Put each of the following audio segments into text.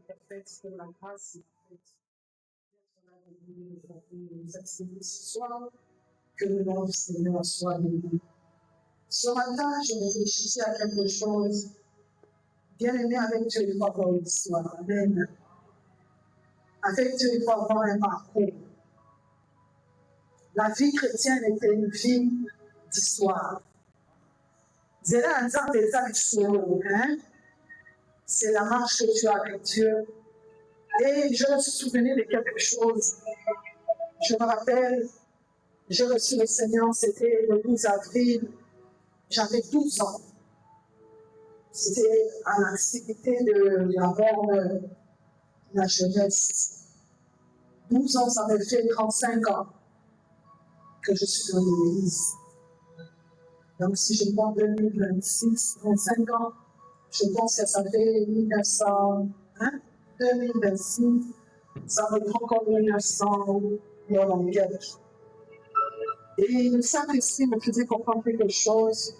Faites pour la grâce et la fête. Nous accepter ce soir, que le nom du Seigneur soit béni. Ce matin, je réfléchissais à quelque chose. Bien aimé, avec Dieu, il faut avoir une histoire. Amen. Avec Dieu, il faut avoir un parcours. La vie chrétienne était une vie d'histoire. C'est là un temps des hein? C'est la marche que tu as avec Dieu. Et je me suis souvenu de quelque chose. Je me rappelle, j'ai reçu le Seigneur, c'était le 12 avril, j'avais 12 ans. C'était à l'activité de la borne la jeunesse. 12 ans, ça me fait 35 ans que je suis dans l'église. Donc si je prends 2026, 35 ans, je pense que ça fait 1900, 2026, ça me prend comme 1900 quelques. Et le Saint-Esprit me faisait comprendre quelque chose.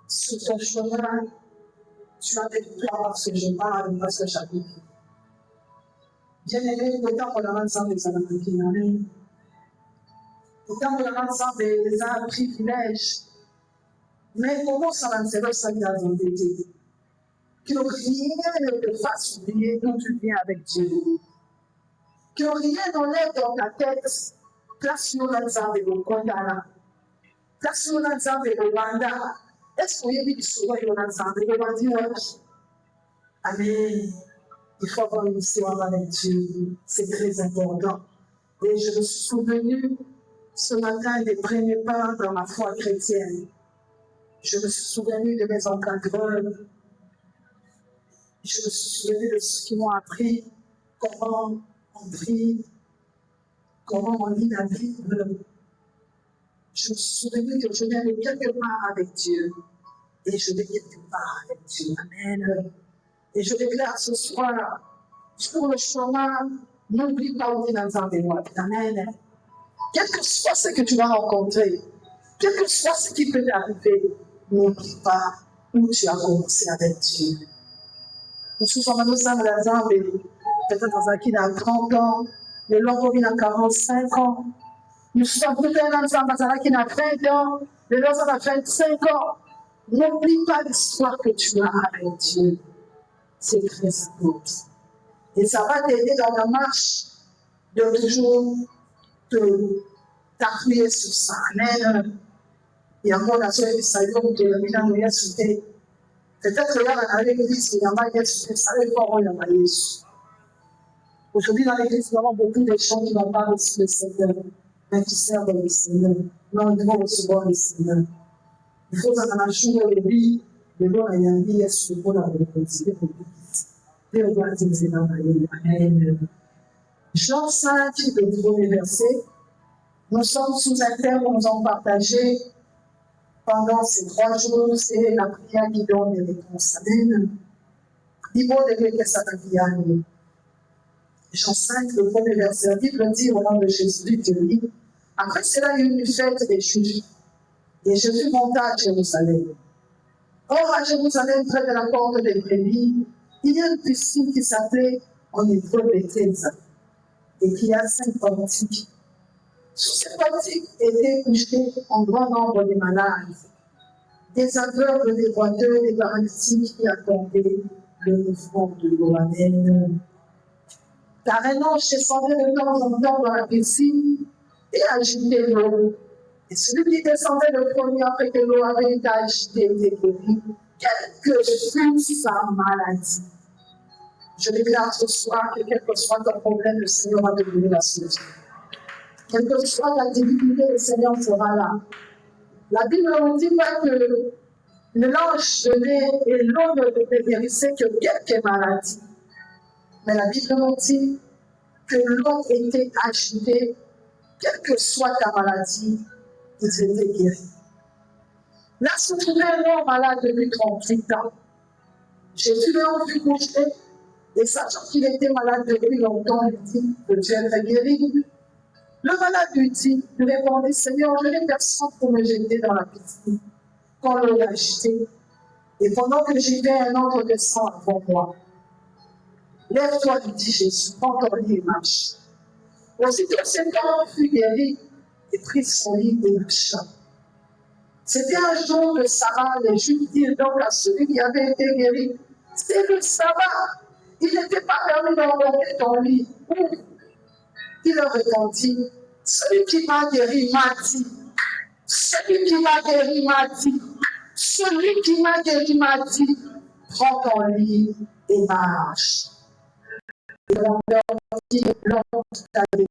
Sur ton chemin, tu as des victoires parce que je parle, parce que j'habite. Bien aimé, le temps qu'on a ensemble des Amen. Le temps qu'on a ensemble des privilèges. Mais comment ça va se faire ça dans ton été? Que rien ne te fasse oublier d'où tu viens avec Dieu. Que rien n'enlève dans ta tête. Place-nous dans le Kondana. Place-nous dans le Rwanda. Est-ce qu'on y a dit que souvent il y a un Amen. Il faut avoir une histoire avec Dieu. C'est très important. Et je me suis souvenu ce matin des premiers pas dans ma foi chrétienne. Je me suis souvenu de mes encadreurs. Je me suis souvenu de ce qu'ils m'ont appris, comment on prie, comment on lit la Bible. Je me suis souvenu que je viens de quelque part avec Dieu. Et je vais quelque part avec Dieu. Amen. Et je déclare ce soir, sur le chemin, n'oublie pas où tu es dans un bémol. Amen. Quel que soit ce que tu vas rencontrer, quel que soit ce qui peut t'arriver, n'oublie pas où tu as commencé avec Dieu. Nous sommes à nous ensemble, peut-être dans un qui a 30 ans, le Longobin a 45 ans. Nous sommes peut-être ensemble dans un qui a 20 ans, le Longobin a 25 ans. N'oublie pas l'histoire que tu as avec Dieu. C'est très important. Et ça va t'aider dans la marche de toujours t'appuyer sur ça. Amen. Il y a encore la soeur du salut de la Milan de Yesu. Peut-être que là, dans l'église, il y a pas Yesu. Ça veut pas il y a pas Yesu. Aujourd'hui, dans l'église, nous avons beaucoup de gens qui n'ont pas reçu le Seigneur, mais qui servent le Seigneur. Non, ils vont recevoir le Seigneur. Il faut que dans la journée de vie, le bon a un vie, Yesu, pour la reconnaître pour l'église. Et on va dire, Amen. Jean 5, le premier verset. Nous sommes sous un thème où nous avons partagé pendant ces 3 jours, c'est la prière qui donne les réponses. Amen. Niveau de que ça t'avait. Jean 5, le premier verset, la Bible dit au nom de Jésus, Dieu dit, après cela, il y eut une fête des Juifs. Et Jésus monta à Jérusalem. Or, à Jérusalem, près de la porte des brebis, il y a une piscine qui s'appelait en hébreu Bethesda et qui a 5 portiques. Sur ces portiques étaient couchés en grand nombre de malades, des aveugles, des boiteux, des paralytiques qui attendaient le mouvement de l'eau. Amen. Car un ange descendait de temps en temps dans la piscine et agitait l'eau. Et celui qui descendait le premier après que l'eau avait été agitée était guéri, quelle que fût sa maladie. Je déclare ce soir que quel que soit ton problème, le Seigneur va te donner la solution. Quelle que soit la difficulté, le Seigneur sera là. La Bible ne dit pas que l'ange venait et l'eau ne guérissait que quelques maladies. Mais la Bible nous dit que l'eau était agitée, quelle que soit ta maladie, ils étaient guéris. Là se trouvait un homme malade depuis 38 ans. Jésus l'a vu coucher, et sachant qu'il était malade depuis longtemps, il dit que Dieu est guéri. Le malade lui dit, lui répondit, Seigneur, je n'ai personne pour me jeter dans la piscine. Quand l'eau l'a agité, et pendant que j'y vais, un autre descend avant moi. Lève-toi, lui dit Jésus, prends ton lit et marche. Aussitôt, cet homme fut guéri et prit son lit et marcha. C'était un jour de sabbat. Les Juifs dirent donc à celui qui avait été guéri, c'est le sabbat. Il n'était pas permis d'emporter ton lit. Il leur répondit, celui qui m'a guéri m'a dit, celui qui m'a guéri m'a dit, celui qui m'a guéri m'a dit, prends ton lit et marche. Et on leur dit, l'homme qui t'a guéri,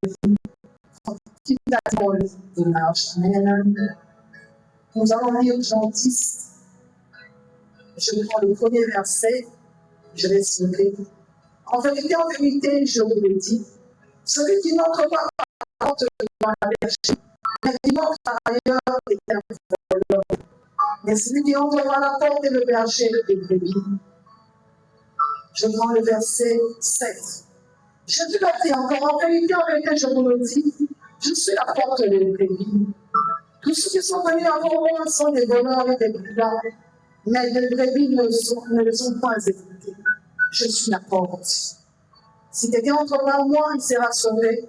qui t'a ton lit et marche. Amen. Nous allons lire Jean 10. Je prends le premier verset, je vais sauter. En vérité, je vous le dis, celui qui n'entre pas par la porte dans la bergerie, mais qui entre par ailleurs est un voleur. Mais celui qui entre par la porte est le berger des brebis. Je prends le verset 7. Jésus leur dit encore, en vérité, je vous le dis, je suis la porte des brebis. Tous ceux qui sont venus avant moi sont des voleurs et des brigands, mais les brebis ne les ont pas écoutés. Je suis la porte. Si quelqu'un entre par moi, il sera sauvé.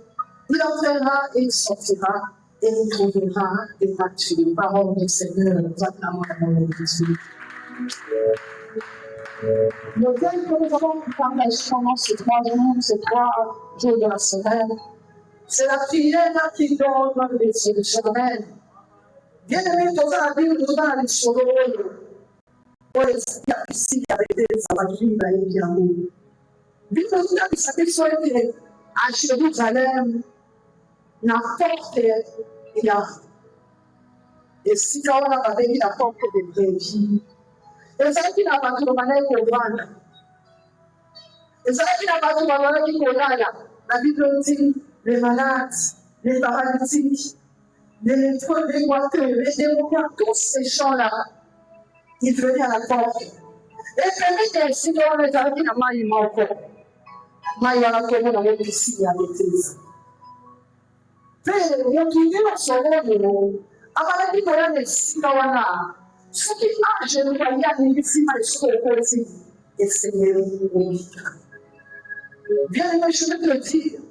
Il entrera et il sortira et il trouvera des pâtures. Parole du Seigneur, nous acclamons la nom de Jésus. Le thème que nous avons partagé pendant ces 3 jours de la semaine, c'est la prière qui donne les solutions. Bien aimé, dans la Bible, nous allons aller sur le rôle. Pour les ici, avec des salariés, et bien haut. Bible nous a dit ça qu'il soit à Jérusalem, la porte est là. Et si quand on a dit la porte des brebis, et ça qui n'a pas tout le monde pour vendre. Et ça qui n'a pas tout le monde qui connaît. La Bible dit les malades, les paralytiques, les lépreux, les boiteux, les démoniaques, tous ces gens-là, ils venaient à la porte. Et puis, si on les a dit, il m'a encore. Moi, il y a la commune avec ici, avec l'église. Mais, il y a qui dit dans son rôle, avant la vie, il y a des citoyens. Ceux qui ont, je ne vois pas, il y a ici, mais je suis au côté. Et c'est le bien aimé, je vais te dire,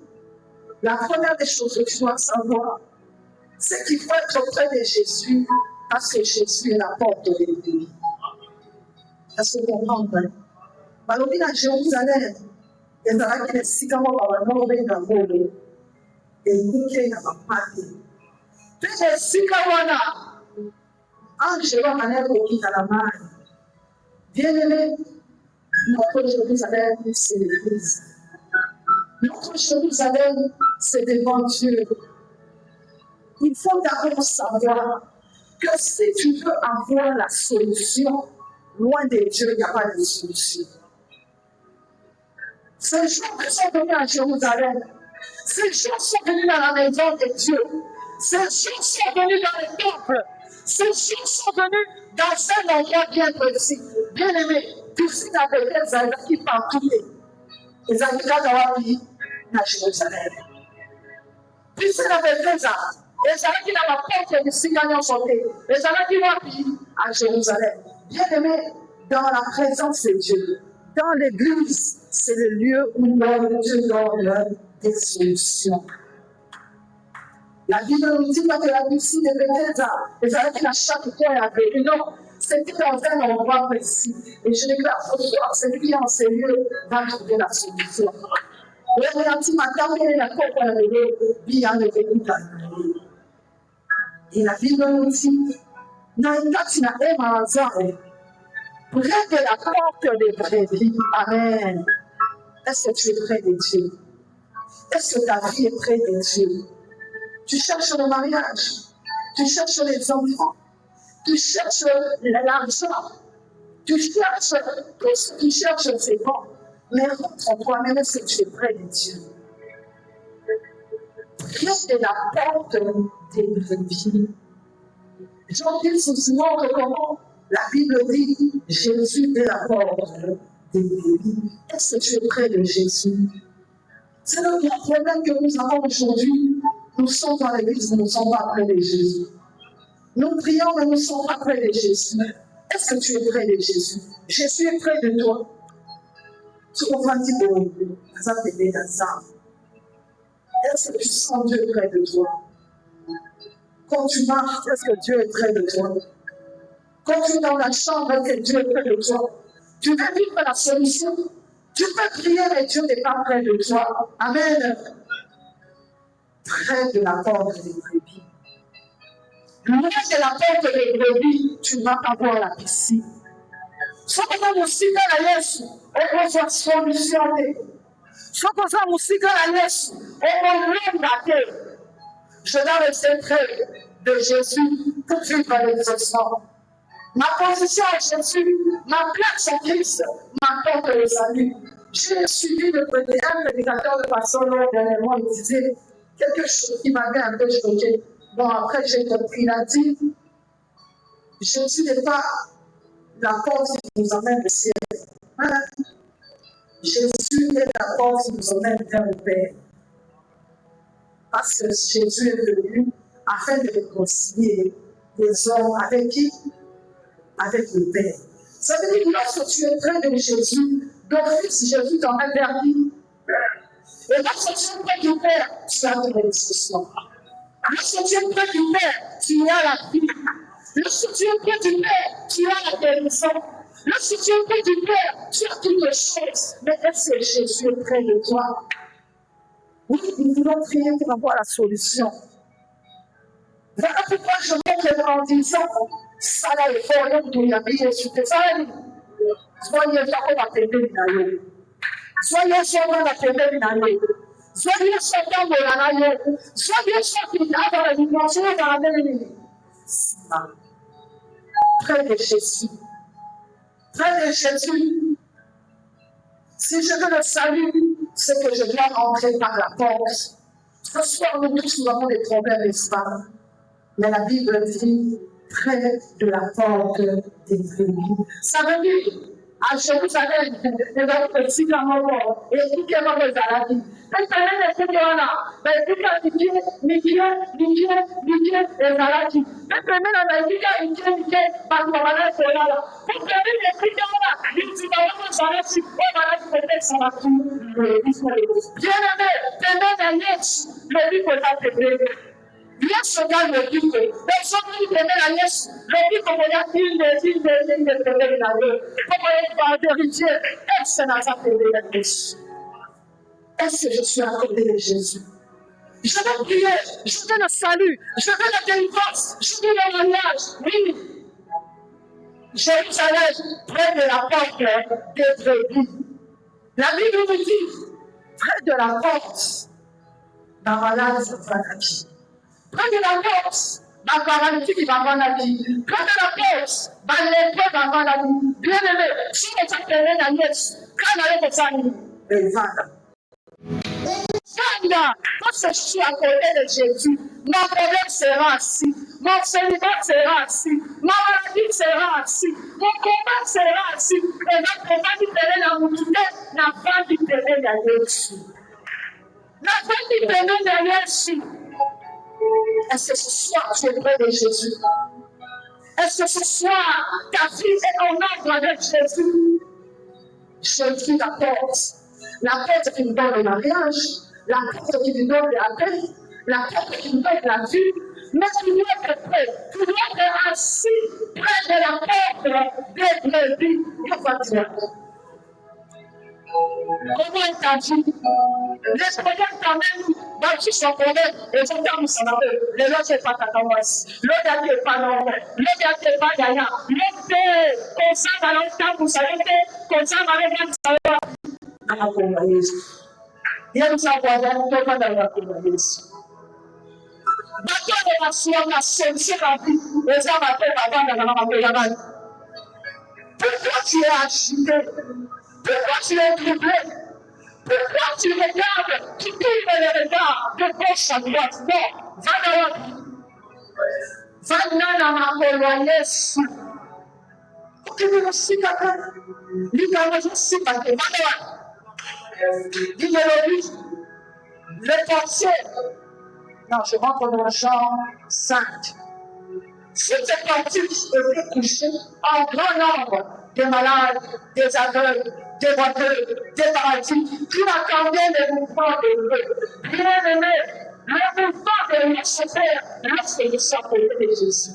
la première des choses que tu dois savoir, c'est qu'il faut être auprès de Jésus, parce que Jésus est la porte de l'église. Est-ce que vous comprenez? Malgré à Jérusalem, il y a des citoyens qui ont été dans le monde, et qui n'ont pas parlé. Puis les citoyens, en Jérusalem, qui est à la main, bien aimé, notre Jérusalem, c'est l'église. Notre Jérusalem, c'est devant Dieu. Il faut d'abord savoir que si tu veux avoir la solution, loin de Dieu, il n'y a pas de solution. Ces gens qui sont venus à Jérusalem, ces gens sont venus dans la maison de Dieu, ces gens sont venus dans le temple, ces gens sont venus dans un endroit bien précis. Bien aimé, tu sais avec les amis qui partent les habitants dans la vie à Jérusalem. Tu sais avec les amis qui n'ont pas porte de signal en santé, les amis qui vont à Jérusalem. Bien aimé, dans la présence de Dieu, dans l'église, c'est le lieu où Dieu donne des solutions. La Bible nous dit pas que la piscine de Bethesda, les amis qui n'ont chaque fois avait. Non, c'était dans un endroit précis. Et je déclare ce soir, celui qui est en ces lieux va trouver la solution. Le gentil matin, il est la côte à l'éveil, bien éveillé. Et la Bible nous dit, Naïkatina est malazare, près de la porte des brebis. Amen. Est-ce que tu es près de Dieu? Est-ce que ta vie est près de Dieu? Tu cherches le mariage, tu cherches les enfants, tu cherches l'argent, tu cherches tout ce que tu cherches, c'est bon. Mais rentre en toi-même, est-ce que tu es près de Dieu? Près de la porte des brebis. Jean-Pierre nous montre comment la Bible dit Jésus est la porte des brebis. Est-ce que tu es près de Jésus? C'est le grand problème que nous avons aujourd'hui. Nous sommes dans l'église, mais nous ne sommes pas près de Jésus. Nous prions, mais nous ne sommes pas près de Jésus. Est-ce que tu es près de Jésus? Jésus est près de toi. Tu comprends un petit peu, ça t'aider dans ça. Est-ce que tu sens Dieu près de toi? Quand tu marches, est-ce que Dieu est près de toi? Quand tu es dans la chambre, est-ce que Dieu est près de toi? Tu veux vivre la solution. Tu peux prier, mais Dieu n'est pas près de toi. Amen. Près de la porte des brebis. Loin de la porte des brebis, tu ne vas pas voir la piscine. Sokoza musika na Yesu, okozwa solution te. Sokoza musika na Yesu, okolonga te. Je dois rester près de Jésus pour vivre l'exaucement. Ma position à Jésus, ma place en Christ, m'apporte le salut. J'ai suivi un prédicateur de façon longue dernièrement, il disait quelque chose qui m'avait un peu choqué. Bon, après j'ai compris, il a dit, Jésus n'est pas la porte qui nous emmène au ciel. Hein? Jésus est la porte qui nous emmène vers le Père. Parce que Jésus est venu afin de réconcilier les hommes avec qui? Avec le Père. Ça veut dire que lorsque tu es près de Jésus, d'office, Jésus t'emmène vers qui? Et lorsque tu es près du Père, tu as de l'exaucement. Lorsque tu es près du Père, tu as la vie. Lorsque tu es près du Père, tu as la guérison. Lorsque tu es près du Père, tu as toutes les choses. Mais est-ce que Jésus est près de toi? Oui, nous voulons prier pour avoir la solution. Voilà pourquoi je montre en disant, ça là est fort, donc il y a bien sur tes familles. Soyez jamais la télé d'Inayo. Soyez jamais la télé d'Inayo. Soyez jamais de l'Anayo. Soyez jamais dans la dimension dans la même. Près de Jésus. Près de Jésus. Si je veux le salut, c'est que je dois rentrer par la porte. Ce soir, nous tous nous avons des problèmes, n'est-ce pas? Mais la Bible dit près de la porte des brebis. Ça veut dire à Jérusalem, les petits camarades, et tout qui est dans les Arabes. Mais ça veut dire que là, mais tout cas, les Arabes. Mais même la Nigeria, parce qu'on va là, c'est là. Vous savez, les chrétiens là, ils disent que ça va se peut-être ça va tout. Bien aimé, t'aimes la Yesu, le but que ça te plaît. Yesu gagne le but. Personne ne peut la Yesu. Le but qu'on a il de trouver la vie. Comment il va vérifier? Est-ce que ça peut la Yesu? Est-ce que je suis à côté de Jésus? Je veux prier, je veux le salut, je veux la délivrance, je veux le mariage. Oui. Jérusalem, près de la porte des brebis. La Bible nous dit, près de la porte, la malade se fera la vie. Près de la porte, ma paralytique va avoir la vie. Près de la porte, ma lépreux va avoir la vie. Bien aimé, si on s'appelait la nièce, quand on allait ça, il va. Quand je suis à côté de Jésus, mon problème sera assis, mon célibat sera assis, ma maladie sera assis, mon combat sera assis, et notre combat qui tenait la moutouté n'a pas dit tenir derrière Jésus. N'a pas dit tenir derrière Jésus. Est-ce que ce soir tu es près de Jésus? Est-ce que ce soir ta vie est en ordre avec Jésus? Jésus la porte qui nous donne le mariage, la porte qui nous donne la paix, la porte qui nous donne la vie. Mais tu dois être prêt, tu dois être assis près de la porte des brebis. Comment il t'a dit? Les problèmes quand même, dans qui sont problèmes, les gens qui sont là, les gens qui sont pas tatouages, l'autre qui n'est pas normal, l'autre qui n'est pas gagnant, l'autre qui est comme ça, dans le temps, vous savez, comme ça, dans le temps, vous savez. Yesu sababu kutoka ndani ya Yesu. Baada ya kusikia sensi rapi, weza mapema banda na mapema banda. Pourquoi tu es agité? Pourquoi tu es troublé? Pourquoi tu regardes? Tu tournes les regards de gauche à droite. Non, va dans la main de Yesu. Ukimsikia kana, nikamsikia kana. Dis-le-lui, les pensées. Non, je rentre dans Jean 5. Si tes pensées étaient couchées en grand nombre, des malades, des aveugles, des boiteux, des paralytiques, qui attendaient le mouvement de Dieu. Bien-aimé, le mouvement de Dieu se fait lorsque nous sommes de Jésus.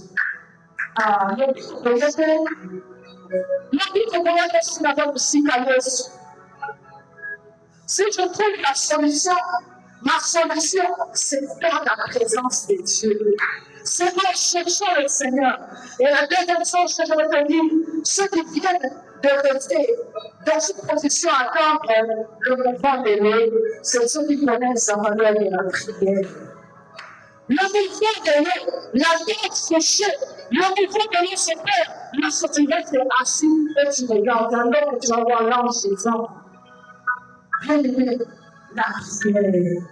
Ah, le but de Jésus, le but de Jésus n'a pas aussi qu'à Jésus. Si je trouve la solution, ma solution, c'est dans la présence de Dieu. C'est moi chercher le Seigneur. Et la deuxième chose que je veux te dire, ceux qui viennent de rester dans cette position à attendre le mouvement de Dieu, c'est ceux qui connaissent la valeur de la prière. Le mouvement de Dieu, la tête couchée, le mouvement de Dieu se fait. Lorsque tu vas être assis et tu regardes, alors que tu vas voir l'ange disant, bien aimé, la prière.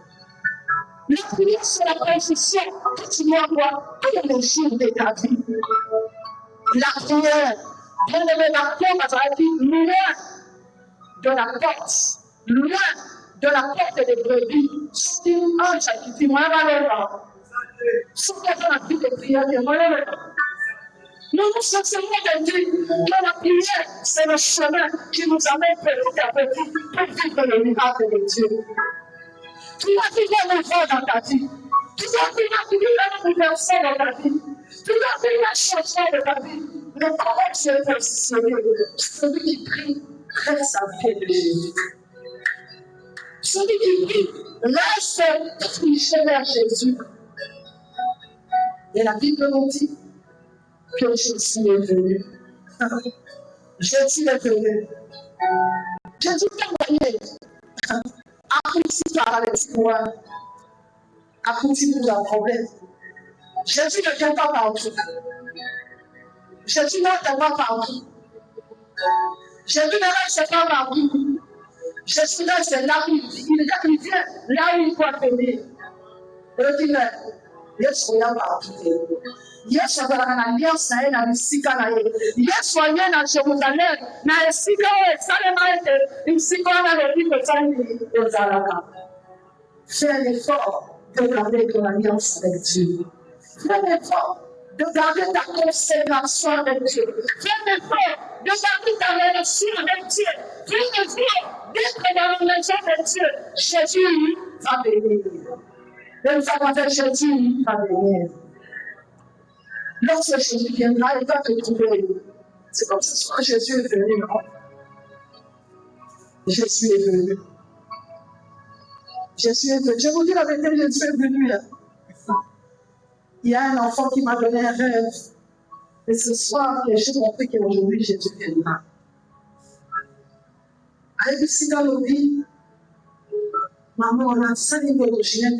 La prière, c'est la confession que tu dois avoir tous les jours de ta vie. La prière, bien aimé, la porte à ta vie, loin de la porte, loin de la porte des brebis. C'est un ange qui dit, moi, là, c'est la vie de prière de moi, là. Nous nous sommes de dire que la prière, c'est le chemin qui nous amène petit à petit pour vivre le miracle de Dieu. Tu vas vivre un mouvement dans ta vie. Tu vas vivre un bouleversement dans ta vie. Tu vas vivre un changement de ta vie. Mais comment tu es positionné? Celui qui prie reste à pied de Jésus. Celui qui prie reste triché vers Jésus. Et la Bible nous dit que Jésus est venu. Jésus est venu. Jésus t'a envoyé. Appuie-toi par les petits points. Appuie-toi pour un problème. Jésus ne vient pas partout. Jésus ne vient pas partout. Jésus ne reste pas partout. Jésus reste là où il vient, là où il doit venir. Il dit, mais Yesu vient partout. Yesu azalaka na alliance na ye na bisika na ye. Yesu aye na Jérusalem na esika oyo esalema ete bisika wana lobiko esalemi ezalaka. Fais un effort de garder ton alliance avec Dieu. Fais un effort de garder ta consécration avec Dieu. Fais un effort de garder ta relation avec Dieu. Fais un effort d'être dans la maison de Dieu. Jésus va venir. Même ça va faire Jésus va venir. Lorsque Jésus viendra, il va te trouver. C'est comme ça, soit Jésus est venu, non? Jésus est venu. Jésus est venu. Je vous dis la vérité, Jésus est venu. Il y a un enfant qui m'a donné un rêve. Et ce soir, j'ai compris qu'aujourd'hui, Jésus viendra. Avec ici dans nos vies, maman, on a 5 minutes de chien,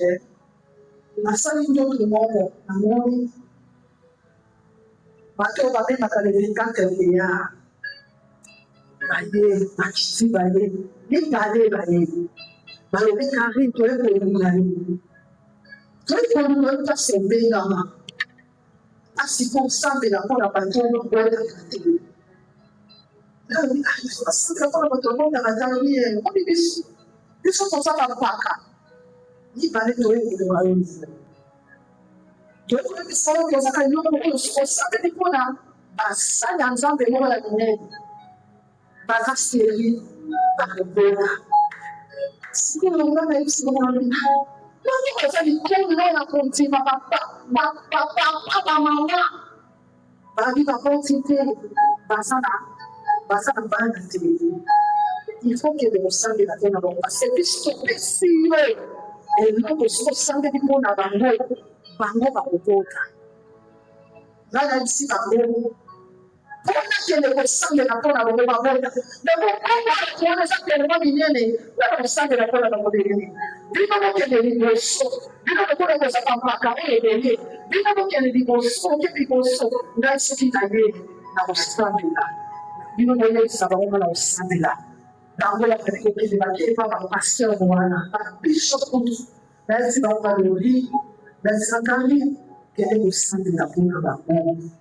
on a 5 minutes de monde, amour. Bato babe makalevika kebea baye makisi baye ni baye baye baye kari to e ko ngani to e ko ngani ta sembe ngama asiko sambe la pona bato no kwenda kati na ni aso sambe la bato no na ngani ni e ko biso to sa paka ni baye to e ko ngani Dieu veut que ça soit que nous responsable pour la basa yanza de moi la minée basa série par le bonheur si nous n'avons pas eu ce moment là nous nous faisons comme nous la continue papa maman babi papa continuer basa na bande il faut que nous sommes de la terre parce que c'est possible et nous nous sommes de pour la bande bango bakokota ngana isi bango pona kende kosambela mpona bango babota nakokoba kuoneza kelema minene mpona kosambela mpona bango belele bino bokende liboso bino bokona kozaka mpaka oyo ebele bino bokende liboso oke liboso ngai soki na ye na kosambela bino boyebisa bango na kosambela bango bakende kokende bakeba bapaster wana babishop kutu nayesi bango balobi Bezakali, quel est le sang de la boue là-bas.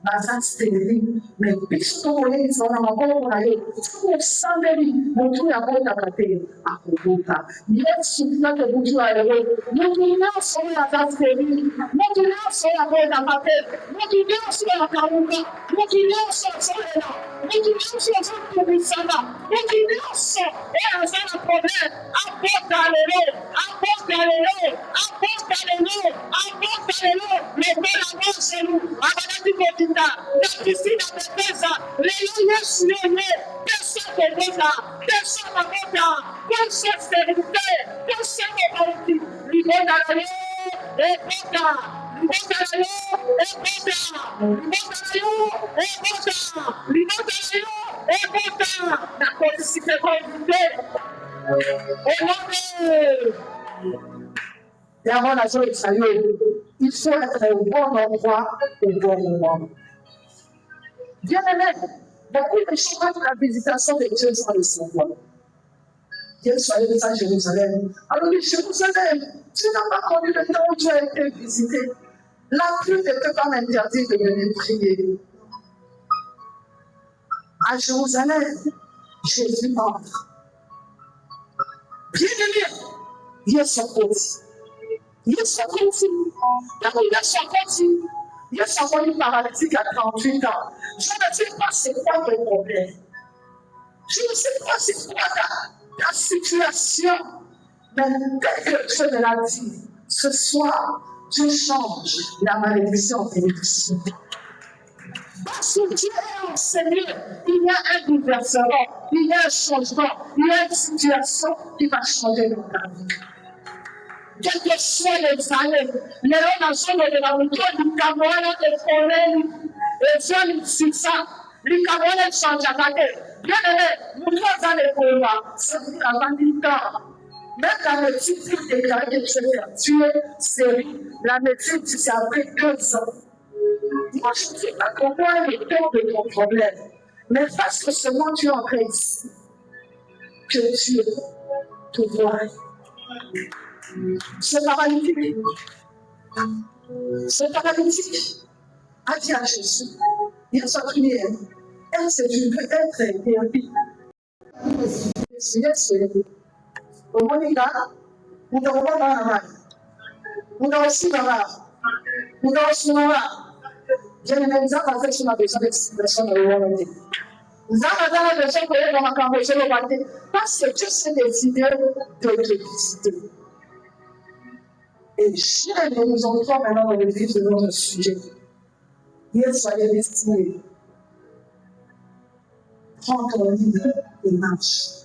Bazan stérile, mais pisto les sont en encore là. Tout le sang de lui, mon Dieu a beau t'attaquer à Kobota. Yes, souffle que vous jouez à l'eau. Mon Dieu sont la bazan stérile. Mon Dieu sont la beau t'attaquer. Mon Dieu sont la carouga. Mon Dieu sont là. Mon Dieu sont la puissance. Mon Dieu sont et un seul problème. Apporte à l'eau. Apporte à l'eau. Apporte à l'eau. Apporte à l'eau. Mais la main chez nous, Abadati Kotinda, la piscine à Bethesda, les Yesu, personne ne Bethesda, personne ne Bethesda, personne stérilité, personne ne politique, l'immonde à l'eau, et Bethesda, l'immonde à l'eau, et Bethesda, l'immonde à l'eau, et Bethesda, l'immonde à l'eau, et Bethesda, la politique est politique, au nom de et avant la joie de salut, il faut être au bon endroit au bon moment. Bien aimé, beaucoup de choses de la visitation de Dieu sont le savoir. Dieu soit allé à Jérusalem. Alors, Jérusalem, tu n'as pas connu le temps où tu as été visité. La pluie ne peut pas m'interdire de venir prier. À Jérusalem, Jésus entre. Bien aimé, Dieu s'en côté. Il est sorti. Quand il est sorti, il est sorti paralytique à 38 ans. Je ne sais pas c'est quoi ton problème. Je ne sais pas c'est quoi ta situation. Mais dès que Dieu me l'a dit, ce soir, Dieu change la malédiction en bénédiction. Parce que Dieu est enseigné, il y a un bouleversement, il y a un changement, il y a une situation qui va changer dans ta vie. Quel que soit les années, les relations de la routine, les camarades de problèmes, les hommes ça, les camarades changent à côté. Bien aimé, nous trois années pour moi, c'est avant 8 ans. Même la médecine dit déclaré que tu es tué, série. La médecine dit c'est après 2 ans. Moi, je ne sais pas comment est le temps de ton problème. Mais parce que seulement tu es entré ici, que Dieu te voit. Ce paralytique a dit à Jésus, il a sorti elle, c'est du peut-être interdit. Au moins, il a, nous n'avons pas dans la main. Nous n'avons aussi dans la main. Nous n'avons aussi dans la main. Je ne vais pas faire sur ma besoin d'expression de l'humanité. Nous avons besoin de dans ma conversation de l'humanité parce que Dieu s'est décidé de te visiter. Et jamais nous entrons maintenant dans le vif de notre sujet. Dieu soit destiné. Prends ton livre et marche.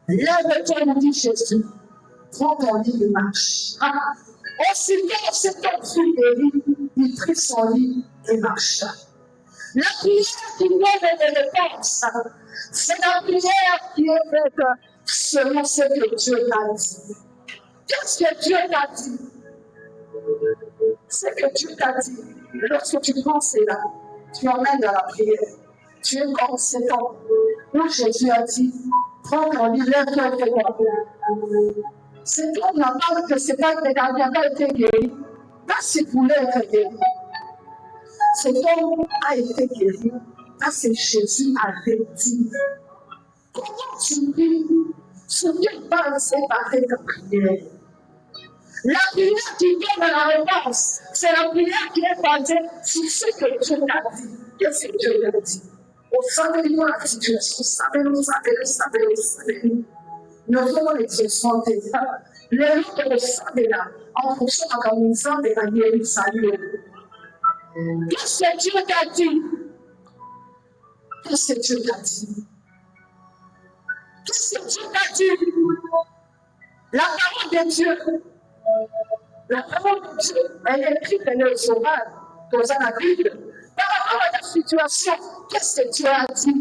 Lève-toi, nous dit Jésus. Prends ton livre et marche. Aussitôt, cet homme fut guéri, il prit son lit et marcha. La prière qui donne des réponses, c'est la prière qui est faite selon ce que Dieu t'a dit. Qu'est-ce que Dieu t'a dit? Ce que Dieu t'a dit. Lorsque tu penses là, tu emmènes dans la prière. Tu es comme cet homme où Jésus a dit, prends ton lit, lève-toi et fais-toi. Cet homme n'a pas que c'est pas qu'il n'a pas été guéri, parce qu'il voulait être guéri. Cet homme a été guéri parce que Jésus avait dit. Comment tu pries? Sur quelle base est basée ta prière? La prière qui donne la réponse, c'est la prière qui est basée sur ce que Dieu t'a dit. Qu'est-ce que Dieu t'a dit? Au sein de la situation, savez-nous. Nous avons les expressions de ça. Les autres le savent là, en fonction de la mission de la guérison. Qu'est-ce que Dieu t'a dit? Qu'est-ce que Dieu t'a dit? Qu'est-ce que Dieu t'a dit? La parole de Dieu. La parole de Dieu, elle est écrite dans le journal, dans la Bible. Par rapport à ta situation, qu'est-ce que Dieu a dit?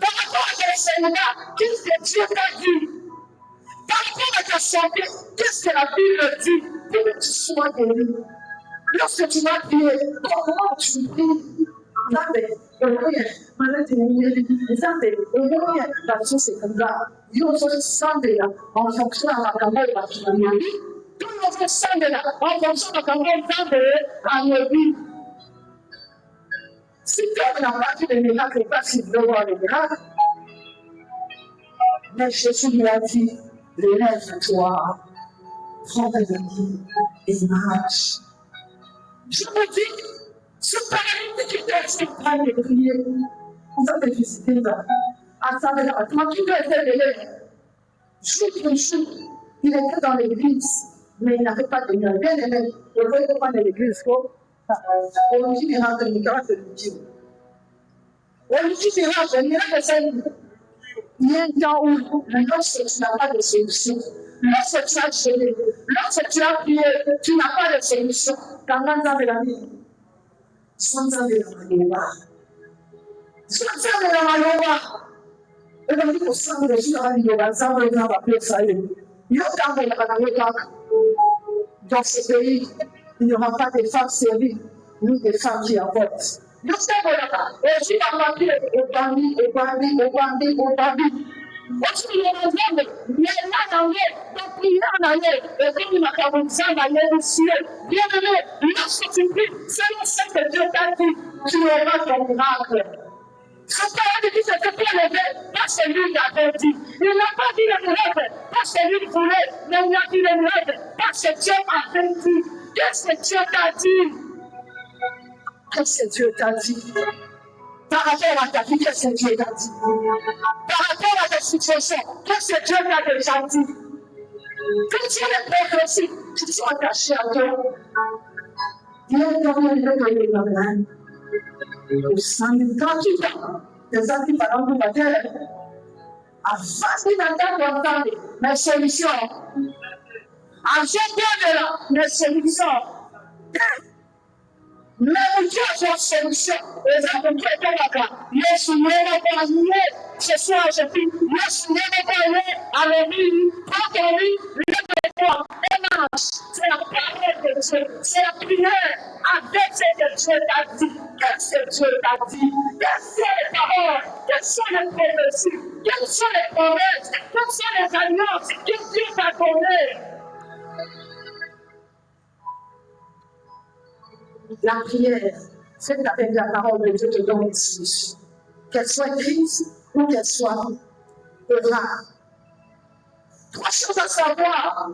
Par rapport à tes Seigneur, qu'est-ce que Dieu t'a dit? Par rapport à ta santé, qu'est-ce que la Bible dit pour que tu sois guéri? Lorsque tu vas prier, comment tu pries? En fonction de la campagne, Tout le monde sent de la en fonction de comment on va à nos vies. Si Dieu n'a pas fait de miracles, pas si Dieu voit le miracle, mais Jésus lui a dit, lève-toi, prends ta vie et marche. Je me dis, ce pareil qui doit se prendre de prier, on va te visiter là. À ça, toi qui dois être élève, jour pour jour, il était dans l'église, mais il n'avait pas de bien aimé. Il voulait prendre l'église, quoi. On dit miracle, le miracle, le Dieu. On dit miracle, le miracle, c'est il y a un temps où, lorsque tu n'as pas de solution, lorsque tu as gêné, lorsque tu as prié, tu n'as pas de solution. Quand on a de la vie, sois en de la malheur. Sois en de la malheur. Et donc, il faut savoir que je suis en train de dire, ça va être un peu ça. Il y a un temps de la malheur. Dans ce pays, il n'y aura pas de femmes servies, ni des femmes qui apportent. Nous sommes là, et je suis en train de dire, au bandit. What's the name? Mais là, dans le prière dans le, et comme il m'a commencé à aller au ciel, bien aimé, lorsque tu pries, c'est le Seigneur que Dieu t'a dit, tu auras ton miracle. Ce qu'il dit, c'est pas levé, pas celui qui a dit. Il n'a pas dit le miracle, pas celui qui voulait, mais il a dit le miracle, parce que Dieu a fait dit. Qu'est-ce que Dieu t'a dit? Qu'est-ce que Dieu t'a dit? Par rapport à ta vie, qu'est-ce que Dieu t'a dit? Par rapport à ta situation, qu'est-ce que Dieu t'a déjà dit? Quand tu es progressif, tu sois attaché à toi. Dieu t'a donné le matin. Au sein du temps qui va, les hommes qui parlent de la terre, avant d'entendre mes solutions, avant de mes solutions, mais Dieu a une solution. Les hommes qui étaient là-bas, les souliers, ce soir, je dis, les souliers, alléluia, prends-toi, et marche. C'est la parole de Dieu, c'est la prière avec ce que Dieu t'a dit. Qu'est-ce que Dieu t'a dit? Quelles sont les paroles? Quelles sont les prophéties? Quelles sont les promesses? Quelles sont les alliances que Dieu t'a données? La prière, c'est avec la parole de Dieu te donne une solution. Qu'elle soit écrite ou qu'elle soit orale. Trois choses à savoir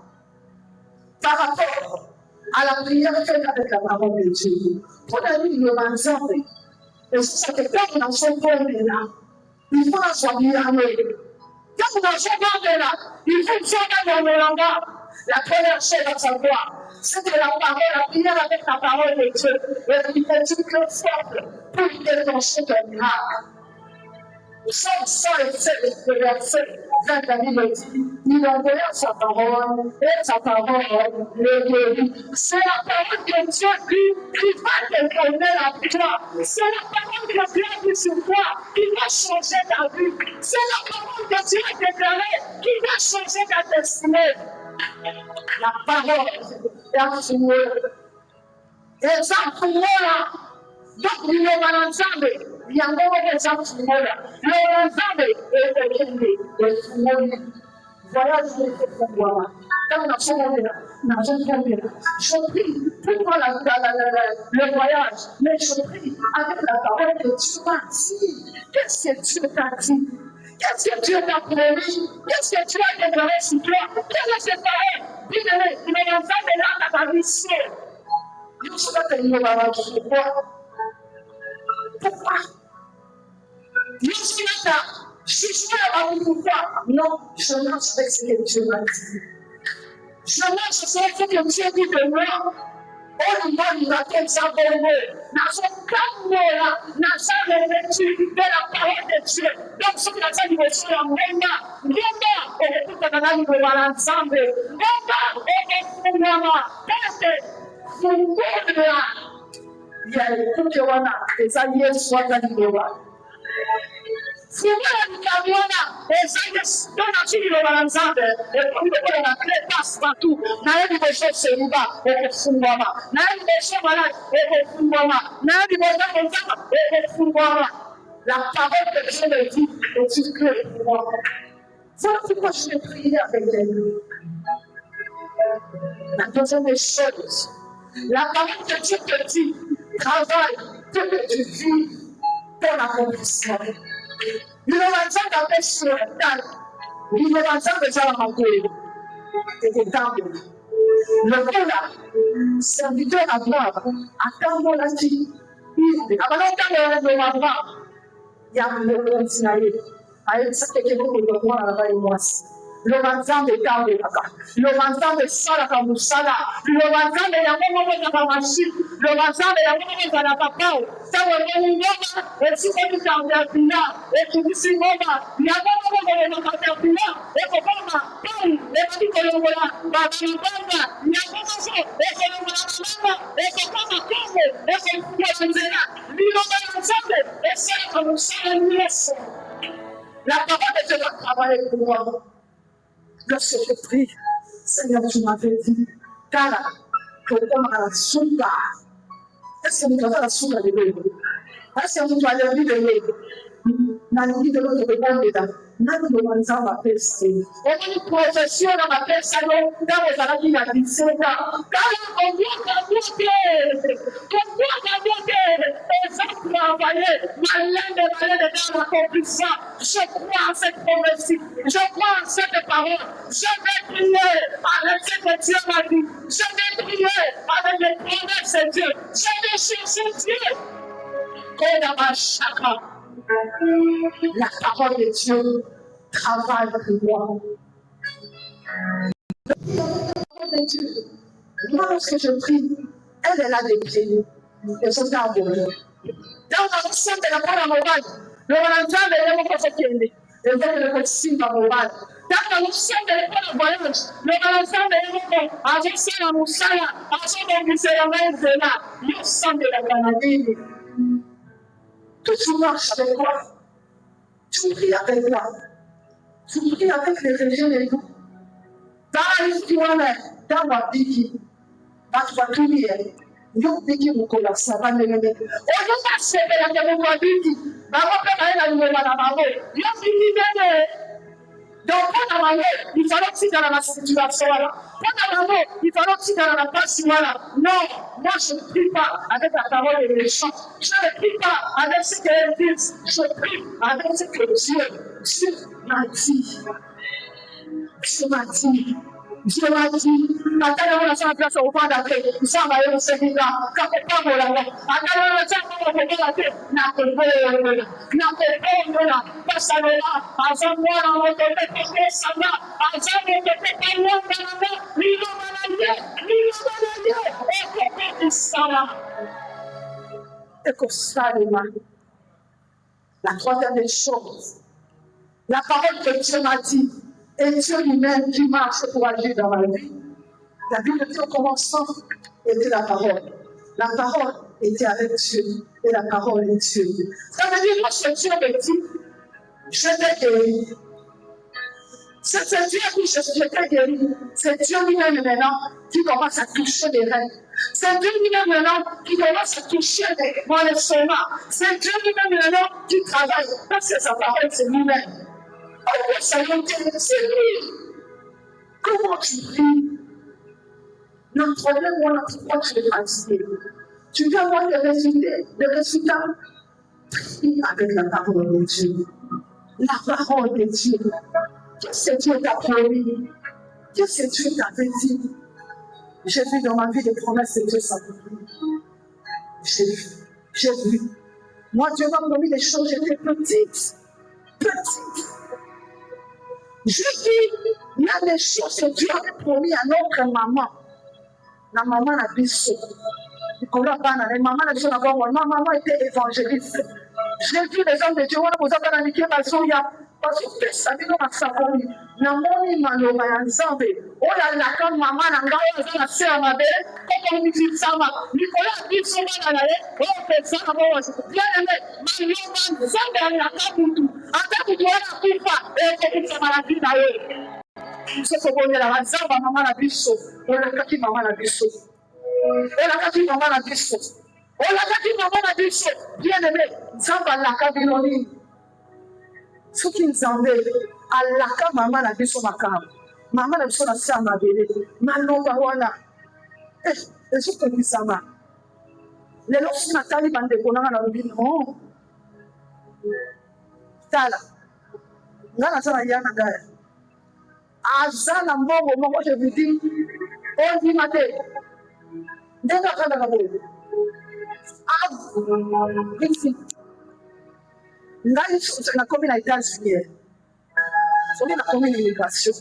par rapport à la prière faite avec la parole de Dieu. Pour la vie, le mangeant, et c'est que quand on a son corps là, il faut la soigner à nous. Quand on a son corps là, il faut que ça dans le langage. La première chose à savoir, c'est que la parole, la prière avec la parole de Dieu, il est une clé forte pour déclencher ton miracle. Psaume 107, le verset 20, la Bible dit, il envoya sa parole, et sa parole le guérit. C'est la parole de Dieu qui va te donner la victoire. C'est la parole que Dieu a dit sur toi qui va changer ta vie. C'est la parole que Dieu a déclarée qui va changer ta destinée. La parole est un Seigneur. Et ça, pour moi, donc, il y a un ensemble. Il y a un exemple pour moi. L'ensemble est élevé. Voilà ce que je fais pour moi. Dans la chambre, je prie pour le voyage, mais je prie avec la parole que Dieu m'a dit. Qu'est-ce que Dieu t'a dit? Qu'est-ce que Dieu t'a promis? Qu'est-ce que Dieu a déclaré sur toi? Quelle est cette parole? Dis-le, il est ensemble là dans ta mission. Je ne sais pas que nous allons pourquoi. Pourquoi? Je suis là, je suis là pourquoi? Non, je marche avec ce que Dieu m'a dit. Je marche avec ce que Dieu dit de moi. Oh, il va être ça pour nous. Dans ce cas-là, dans sa revêtue de la parole de Dieu. Donc, ce que la dit, c'est un et tout le monde va ensemble. Et tout le monde il y a les coups qui ont des alliés soit dans le roi. Si vous avez des camions, les alliés dans la vie de l'ensemble, et comme vous la clé passe partout, n'a eu des choses c'est là, et que Fumama, n'a eu des choses malades, et que Fumama, n'a eu des choses et que Fumama. La parole de Dieu me dit, est une clé pour moi. Voilà pourquoi je vais prier avec elle. La deuxième des choses, la parole de Dieu te dit, travaille, que tu vives ton accomplissement. Il va dire d'après sur le tal, il va dire déjà la maquille, et des tables. Le voilà, serviteur à voir, attends la fille. Avant d'entendre la voix, il y a le continuer. Avec ce que vous pouvez voir là-bas et moi. Le manzan de Taouaka, le manzan de Salaka Moussala, le manzan de Yamomo de Kamashi, le manzan de Yamomo de Napapao, Taouaka, et si c'est du Kambia, et qui dit Moma, Yamomo de Napapina, et Kokoma, et Petit Kolombola, Babibanga, Yamomo, et Kolombola, et Kokoma Kongo, et Kolombola, Lilo Manzande, et Salaka Moussala, la parole de Dieu va travailler pour moi. Lorsque je prie, Seigneur, tu m'avais dit, Kala, pour prendre la souka. Est-ce que nous avons la souka de l'eau? Est-ce que nous avons la vie de l'eau? La vie de l'eau de l'eau, nous demandons ma personne. Et une profession dans ma personne, dans les années qui a 17 ans. Kala, on doit t'amuser. On doit t'amuser. Exactement, envoyé. Ma langue de dans l'accomplissement. Je crois en cette promesse. Je crois en cette parole. Je vais prier avec ce que Dieu m'a dit. Je vais prier avec les promesses de Dieu. Je vais chercher Dieu. Comme ma chaka. La parole de Dieu travaille pour moi. La parole de Dieu, moi lorsque je prie, elle est là des pieds. Et je suis en bonheur. Dans l'ensemble de la parole morale, le Valentin de l'homme qui s'est et le signe par morale. Dans l'ensemble de l'école voyage, le Valentin de l'homme avec ça, la moussala, avec le discernement de là, le sang de la grenadine. Que tu marches avec moi. Tu pries avec moi. Tu pries avec les régions et tout. Dans l'histoire, dans ma vie, tu vas tout dire. Yo biki mukola sabane nene. Oyo basebe ya kemo kwa biki. Bako kama ena nyuma na babo. Yo biki nene. Donc pendant la nuit, il fallait que tu dans la situation là. Pendant la nuit, il fallait que tu dans la passion là. Non, moi je ne prie pas avec la parole des méchants. Je ne prie pas avec ce qu'elles disent. Je prie avec ce que Dieu m'a dit. Dieu m'a dit. Dieu m'a dit, quand on a sa place au fond d'après, ça va y aller, quand on parle là, quand on a sa place au fond d'après, n'a que là, parce que là, à ce moment-là, on peut faire que ça va, à ce moment-là, on peut faire que l'on va là, l'île va là, et ça va. Et que ça, la troisième des choses, la parole que Dieu m'a dit, et Dieu lui-même qui marche pour agir dans ma vie. La Bible dit au commencement était la parole. La parole était avec Dieu et la parole est Dieu. Ça veut dire que lorsque Dieu me dit, je t'ai guéri. C'est Dieu qui je t'ai guéri. C'est Dieu lui-même maintenant qui commence à toucher les rêves. C'est Dieu lui-même maintenant qui commence à toucher mon estomac. C'est Dieu lui-même maintenant qui travaille. Parce que sa parole, c'est lui-même. Oh, Seigneur, c'est lui. Comment tu pries? Notre problème, voilà pourquoi tu es fatigué. Tu veux avoir des résultats. Prie avec la parole de Dieu. La parole de Dieu. Qu'est-ce que Dieu t'a promis? Qu'est-ce que Dieu t'avait dit? J'ai vu dans ma vie des promesses de Dieu s'accomplir. J'ai vu. Moi, Dieu m'a promis des choses, j'étais petite. Je dis, il y a des choses que Dieu avait promis à notre maman. La maman a dit ça. La maman était évangéliste. J'ai vu les hommes de Dieu, on a posé à la Nikia Bazoya. Parce que ça dit qu'on a saponi. Namoni Maloba Yanzambe. Oh là là, comme maman n'a pas la sœur ma belle, comme on dit ça, Nicolas dit son mal à l'air, oh, c'est ça, bien aimé, Maloba Yanzambe à la Kabutu. Attends, tu dois la coupa, et tu vas la vie d'ailleurs. Ce que vous voyez là, Yanzamba, maman la bisso. Oh là, kaki maman la bisso. Oh là, kaki maman la bisso. Oh là, kaki maman la bisso. Bien aimé, Zamba la Kabiloni. Ce qui nous embête, à la maman la bisso makam. Maman a besoin de ça, ma bébé. Maman, voilà. Et je te dis ça, ma. Les lorsque Nathalie va décoller dans le bin, non. Tala. Là, ça va y aller. Azana mbongo, moi je vous dis, on dit maté. Déjà, quand on a besoin. Ah, ici. Là, on a commis la États-Unis. On a commis l'immigration.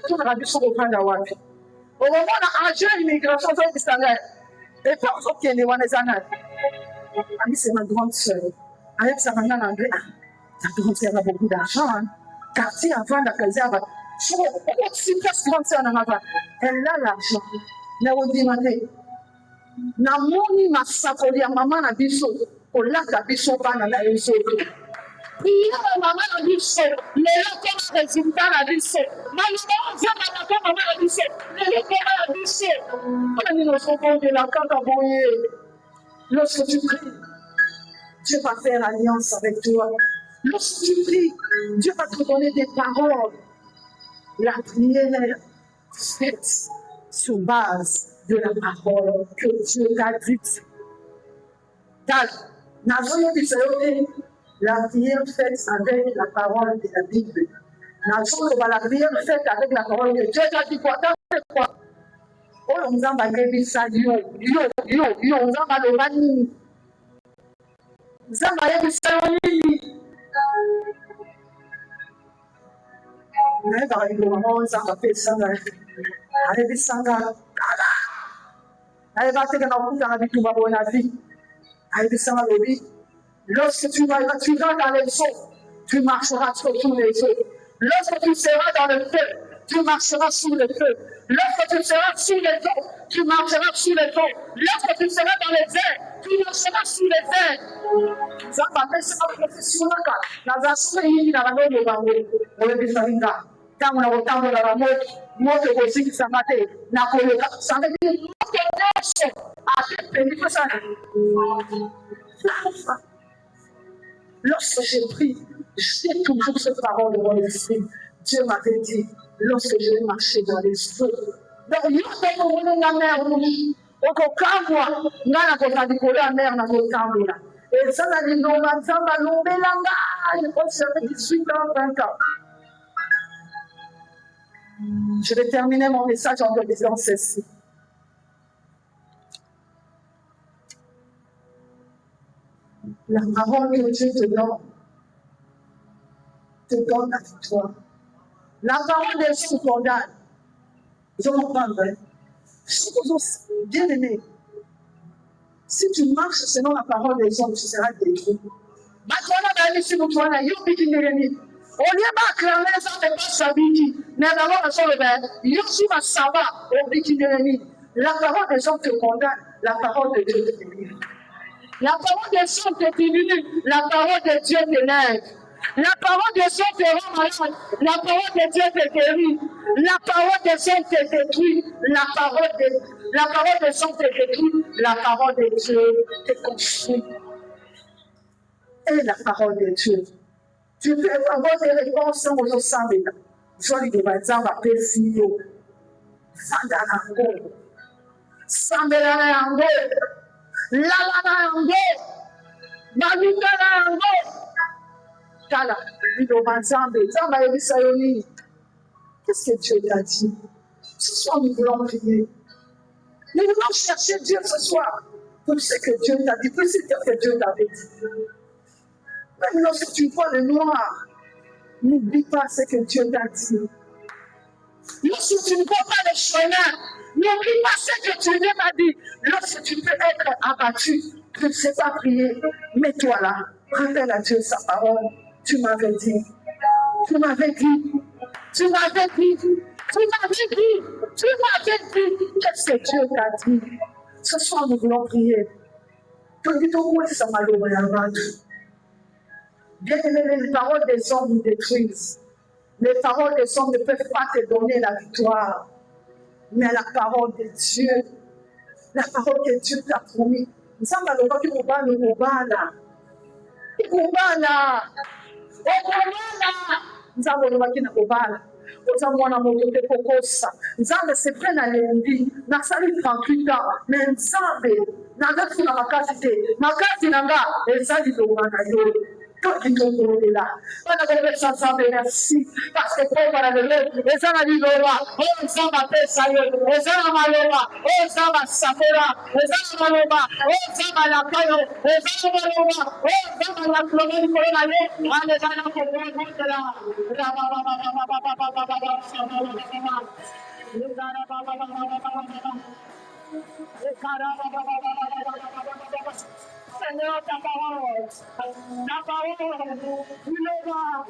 Tout le monde au point d'avoir. Au moment où on a agé l'immigration, on s'est et puis on s'est dit, on est en Ami, c'est ma grande soeur. Avec sa maman en anglais, ta grande soeur a beaucoup d'argent. Quartier avant la casa, si presque grande soeur en avant. Elle a l'argent. Mais on dit, na moni masakoli ya maman na biso, olaka biso bana na biso. Prière maman na biso, lelo comme résultat na biso. Malheureusement, maman na biso, lelo comme na biso. On a nos enfants de la Kakaboye. Lorsque tu pries, Dieu va faire alliance avec toi. Lorsque tu pries, Dieu va te donner des paroles. La prière faite sur base de la parole que Dieu t'a dite. La prière faite avec la parole de la Bible. La prière faite avec la parole de Dieu t'a dit quoi? Oh, on a bagay ça, yo, on a malobani. Zamba ya bisayoni. Mais par exemple, Zamba fait ça. Allez, bisanga. Allez, va te gagner un coup dans la vie, tu vas voir la vie. Allez, bisanga, lobby. Lorsque tu vas dans les eaux, tu marcheras sur tous les eaux. Lorsque tu seras dans le feu, tu marcheras sous le feu. Lorsque tu seras sous les eaux, tu marcheras sous les eaux. Lorsque tu seras dans les airs, tu marcheras sous les airs. Ça va faire ça profession là. La version est dans la bonne banque. On est déjà quand on a autant de la moto aussi qui s'en battait. La coloca, ça veut dire que à quel pays que ça. Lorsque j'ai pris, j'ai toujours cette parole de mon esprit. Dieu m'avait dit, lorsque je vais marcher dans les feux, donc il y a la mer rouge. Au Kangwa, on a la mer dans le Kangwa. Et ça, on a dit, non, ça va l'omber là-bas. Je pense que j'avais 18 ans, 20 ans. Je vais terminer mon message en te disant ceci. La parole que Dieu te donne la victoire. La parole des gens condamne. Je comprendrai. Bien aimé, si tu marches selon la parole des hommes, tu seras détruit. On y va clamer ça de sabiti. Mais d'abord, sur le verbe, Yoshua Saba, la parole des hommes te condamne, la parole de Dieu te délivre. La parole des hommes te diminue, la parole de Dieu t'élève. La parole des hommes te rend malade, la parole de Dieu te guérit. La parole des hommes te détruit, la parole des hommes te détruit, la parole de Dieu te construit. Et la parole de Dieu. Tu peux avoir des réponses aux ensembles. Je lui dis, ça va périr. Sandalango. Sandalango. Lalango. Malukalango. Kala. Qu'est-ce que Dieu t'a dit? Ce soir, nous voulons prier. Nous voulons chercher Dieu ce soir. Pour ce que Dieu t'a dit, pour ce que Dieu t'avait dit. Même lorsque tu vois le noir, n'oublie pas ce que Dieu t'a dit. Lorsque tu ne vois pas le chemin, n'oublie pas ce que Dieu t'a dit. Lorsque tu peux être abattu, tu ne sais pas prier, mets-toi là. Rappelle à Dieu sa parole. Tu m'avais dit. Tu m'avais dit. Tu m'avais dit. Tu m'avais dit. Tu m'avais dit. Qu'est-ce que Dieu t'a dit? Ce soir, nous voulons prier. Bien aimé, les paroles des hommes nous détruisent. Les paroles des hommes ne peuvent pas te donner la victoire. Mais la parole de Dieu, la parole que Dieu t'a promis. Nous sommes dans le monde où nous sommes oza mwana moto te kokosa nzambe se mpe nalembi nasali 38 ans me nzambe nazaki na makasi te makasi na nga eza liloba na yo tokitokolela bana kopesa nzambe merci parce que mpo bana lelo eza na liloba oyo nzambe apesa yo eza na maloba oyo nzambe asakola eza na maloba oyo nzambe alaka yo eza na maloba oyo nzambe alakuloba likolo na yo wana eza na kobondela Seigneur, ta parole, il est là.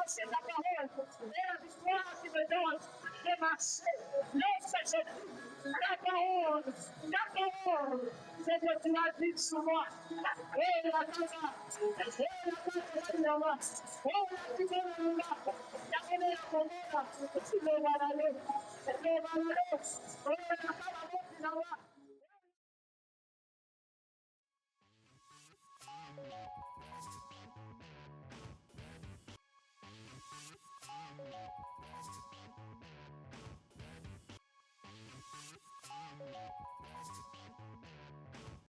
C'est ta parole, et la victoire qui me donne de marcher, la parole, c'est que tu as dit sur moi, et la casa, et la casa, oh, tu me l'as, tu me l'as, tu me l'as, oh, la